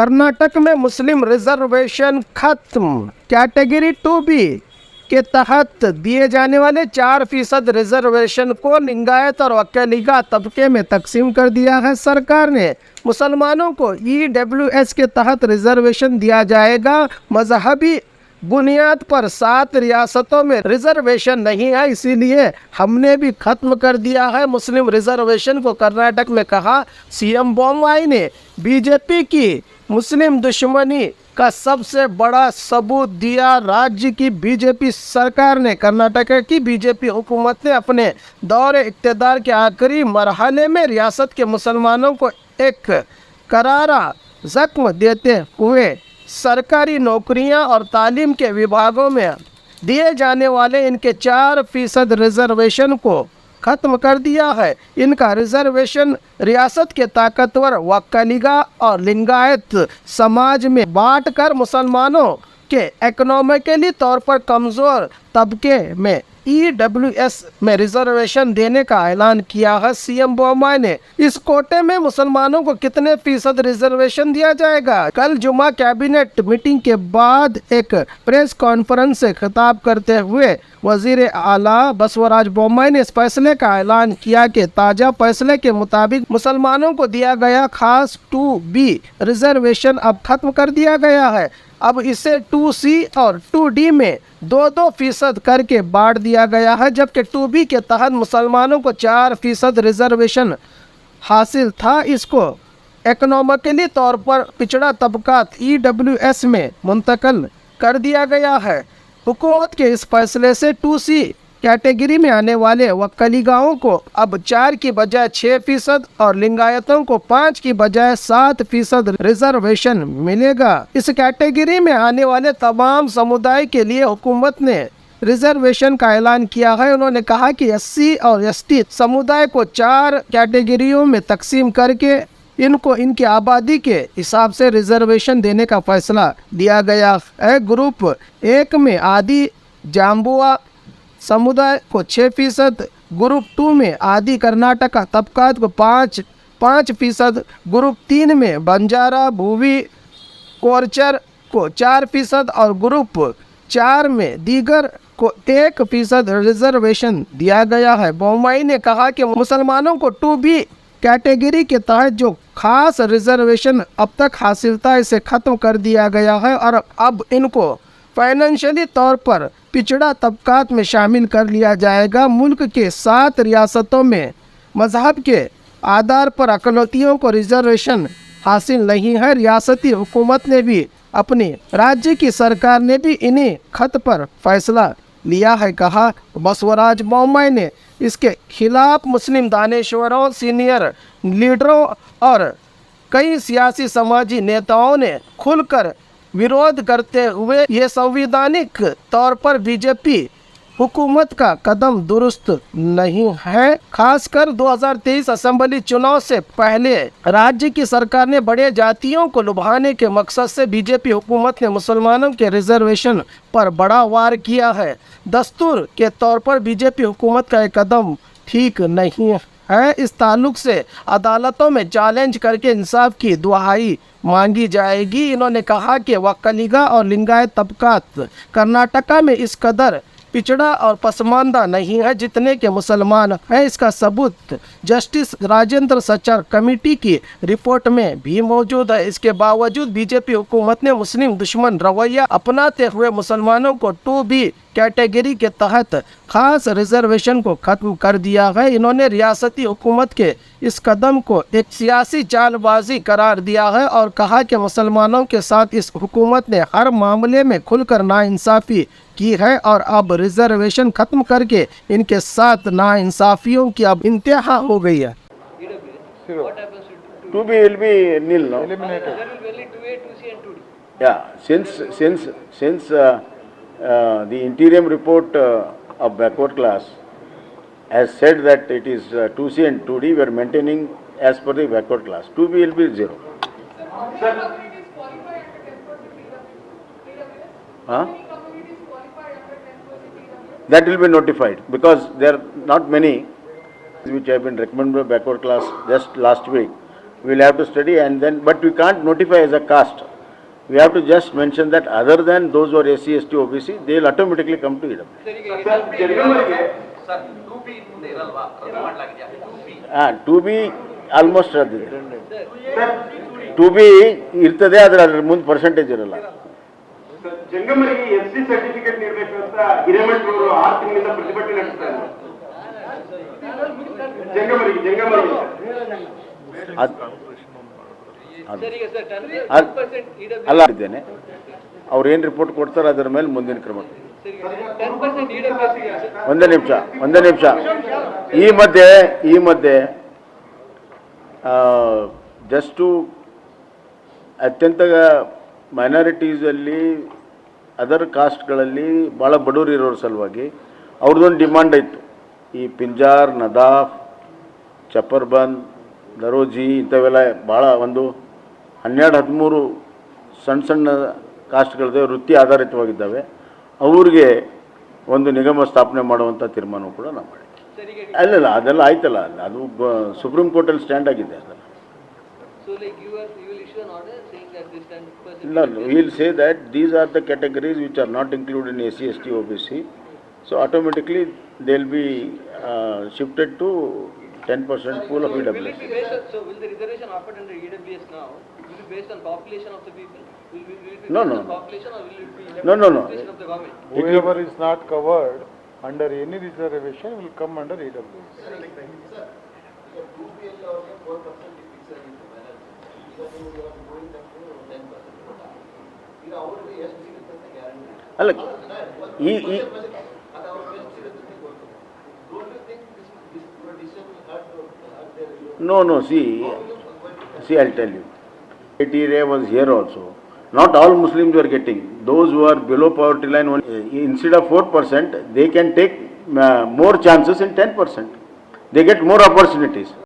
कर्नाटक में मुस्लिम रिजर्वेशन खत्म। Category 2B के तहत दिए जाने वाले 4% रिजर्वेशन को लिंगायत और वक्कलिगा तबके में तकसीम कर दिया है सरकार ने। मुसलमानों को EWS के तहत रिजर्वेशन दिया जाएगा। मजहबी बुनियाद पर 7 रियासतों में रिजर्वेशन नहीं है, इसीलिए हमने भी खत्म कर दिया है मुस्लिम रिजर्वेशन को, कर्नाटक में कहा सीएम बोम्माई ने। बीजेपी की मुस्लिम दुश्मनी का सबसे बड़ा सबूत दिया राज्य की बीजेपी सरकार ने। कर्नाटक की बीजेपी हुकूमत ने अपने दौरे इक़्तिदार के आखिरी मरहले में रियासत के मुसलमानों को एक करारा जख्म देते हुए सरकारी नौकरियां और तालीम के विभागों में दिए जाने वाले इनके 4% रिजर्वेशन को ख़त्म कर दिया है। इनका रिजर्वेशन रियासत के ताकतवर वक्कलिगा और लिंगायत समाज में बांटकर मुसलमानों के इकोनॉमिकली तौर पर कमज़ोर तबके में EWS में रिजर्वेशन देने का ऐलान किया है सीएम बोम्माई ने। इस कोटे में मुसलमानों को कितने फीसद रिजर्वेशन दिया जाएगा? कल जुमा कैबिनेट मीटिंग के बाद एक प्रेस कॉन्फ्रेंस से खिताब करते हुए वजीर आला बसवराज बोम्माई ने इस फैसले का ऐलान किया कि ताज़ा फैसले के मुताबिक मुसलमानों को दिया गया खास 2B रिजर्वेशन अब खत्म कर दिया गया है। अब इसे 2C और 2D में 2-2% करके बांट दिया गया है, जबकि 2B के तहत मुसलमानों को 4% रिजर्वेशन हासिल था। इसको इकोनॉमिकली तौर पर पिछड़ा तबका EWS में मुंतकिल कर दिया गया है। हुकूमत के इस फैसले से 2C कैटेगरी में आने वाले वक्कलिगाओं को अब 4 की बजाय 6% और लिंगायतों को 5 की बजाय 7% रिजर्वेशन मिलेगा। इस कैटेगरी में आने वाले तमाम समुदाय के लिए हुकूमत ने रिजर्वेशन का ऐलान किया है। उन्होंने कहा कि SC और ST समुदाय को 4 कैटेगरियों में तकसीम करके इनको इनकी आबादी के हिसाब से रिजर्वेशन देने का फैसला लिया गया है। ग्रुप 1 में आदि जाम्बुआ समुदाय को 6%, ग्रुप 2 में आदि कर्नाटक तबकात को 5%, ग्रुप 3 में बंजारा भूवी कोरचर को 4% और ग्रुप 4 में दीगर को 1% रिजर्वेशन दिया गया है। बोम्माई ने कहा कि मुसलमानों को 2B कैटेगरी के तहत जो खास रिजर्वेशन अब तक हासिल था इसे ख़त्म कर दिया गया है और अब इनको फाइनेंशियली तौर पर पिछड़ा तबकात में शामिल कर लिया जाएगा। मुल्क के 7 रियासतों में मजहब के आधार पर अकलियतों को रिजर्वेशन हासिल नहीं है। रियासती हुकूमत ने भी अपनी राज्य की सरकार ने भी इन्हीं खत पर फैसला लिया है, कहा बसवराज बोम्माई ने। इसके खिलाफ मुस्लिम दानिशवरों, सीनियर लीडरों और कई सियासी समाजी नेताओं ने खुलकर विरोध करते हुए ये संवैधानिक तौर पर बीजेपी हुकूमत का कदम दुरुस्त नहीं है। खासकर 2023 असेंबली चुनाव से पहले राज्य की सरकार ने बड़े जातियों को लुभाने के मकसद से बीजेपी हुकूमत ने मुसलमानों के रिजर्वेशन पर बड़ा वार किया है। दस्तूर के तौर पर बीजेपी हुकूमत का एक कदम ठीक नहीं है। इस ताल्लुक से अदालतों में चैलेंज करके इंसाफ की दुहाई मांगी जाएगी। इन्होंने कहा कि वक्कलिगा और लिंगायत तबकात कर्नाटका में इस कदर पिछड़ा और पसमानदा नहीं है जितने के मुसलमान हैं। इसका सबूत जस्टिस राजेंद्र सचार कमेटी की रिपोर्ट में भी मौजूद है। इसके बावजूद बीजेपी हुकूमत ने मुस्लिम दुश्मन रवैया अपनाते हुए मुसलमानों को 2B कैटेगरी के तहत खास रिजर्वेशन को ख़त्म कर दिया है। इन्होंने रियासती हुकूमत के इस कदम को एक सियासी चालबाजी करार दिया है और कहा कि मुसलमानों के साथ इस हुकूमत ने हर मामले में खुलकर नाइंसाफ़ी की है और अब रिजर्वेशन ख़त्म करके इनके साथ नाइंसाफ़ियों की अब इंतहा हो गई है। 2B will be nil now. Eliminated. There will be only 2A, 2C and 2D. Yeah, since the interim report of backward class has said that it is 2C and 2D, we are maintaining as per the backward class. 2B will be 0. Huh? That will be notified because there are not many which have been recommended by backward class just last week. we'll have to study and then, but we can't notify as a caste. We have to just mention that other than those who are SC, ST, OBC, they will automatically come to EW. To be almost ಅದಿದೆ. To be ಇರ್ತದೆ, ಆದರೆ ಅದ್ರ ಮುಂದೆ percentage ಇರಲ್ಲ. ಜಂಗಮರಿಗೆ FC certificate ನೀಡಬೇಕು ಅಂತ ಹಿರೇಮಠ್ ಅವರು 6 ತಿಂಗಳಿಂದ ಪ್ರತಿಭಟನೆ ನಡೆಸ್ತಾ ಇದ್ದಾರೆ. ಜಂಗಮರಿಗೆ ಅಲ್ಲ ಇದ್ದೇನೆ, ಅವ್ರು ಏನು ರಿಪೋರ್ಟ್ ಕೊಡ್ತಾರೆ ಅದರ ಮೇಲೆ ಮುಂದಿನ ಕ್ರಮ. ಒಂದೇ ನಿಮಿಷ. ಈ ಮಧ್ಯೆ ಜಸ್ಟು ಅತ್ಯಂತ ಮೈನಾರಿಟೀಸಲ್ಲಿ ಅದರ್ ಕಾಸ್ಟ್ಗಳಲ್ಲಿ ಭಾಳ ಬಡವರು ಇರೋರ ಸಲುವಾಗಿ ಅವ್ರದ್ದೊಂದು ಡಿಮಾಂಡ್ ಇತ್ತು. ಈ ಪಿಂಜಾರ್, ನದಾಫ್, ಚಪ್ಪರ್ಬಂದ್, ದರೋಜಿ ಇಂಥವೆಲ್ಲ ಭಾಳ ಒಂದು 12-13 ಸಣ್ಣ ಕಾಸ್ಟ್ಗಳಿದೆ, ವೃತ್ತಿ ಆಧಾರಿತವಾಗಿದ್ದಾವೆ. ಅವ್ರಿಗೆ ಒಂದು ನಿಗಮ ಸ್ಥಾಪನೆ ಮಾಡುವಂಥ ತೀರ್ಮಾನ ಕೂಡ ನಾವು ಮಾಡಿದ್ವಿ. ಅಲ್ಲ ಅದೆಲ್ಲ ಆಯ್ತಲ್ಲ, ಅದು ಸುಪ್ರೀಂ ಕೋರ್ಟಲ್ಲಿ ಸ್ಟ್ಯಾಂಡ್ ಆಗಿದೆ ಅದೆಲ್ಲ. No, we will say that these are the categories which are not included in SC, ST, OBC. So automatically they will be shifted to 10% pool of EWS. So will the reservation offered under EWS now will be based on population of the people? Will it be No, based no. on population or will it be No. population of the government? Whoever is not covered under any reservation will come under EWS. ಅಲ್ಲ ಈ No, see, I'll tell you. Criteria was here also. Not all Muslims were getting. Those who are below poverty line, instead of 4%, they can take more chances in 10%. They get more opportunities.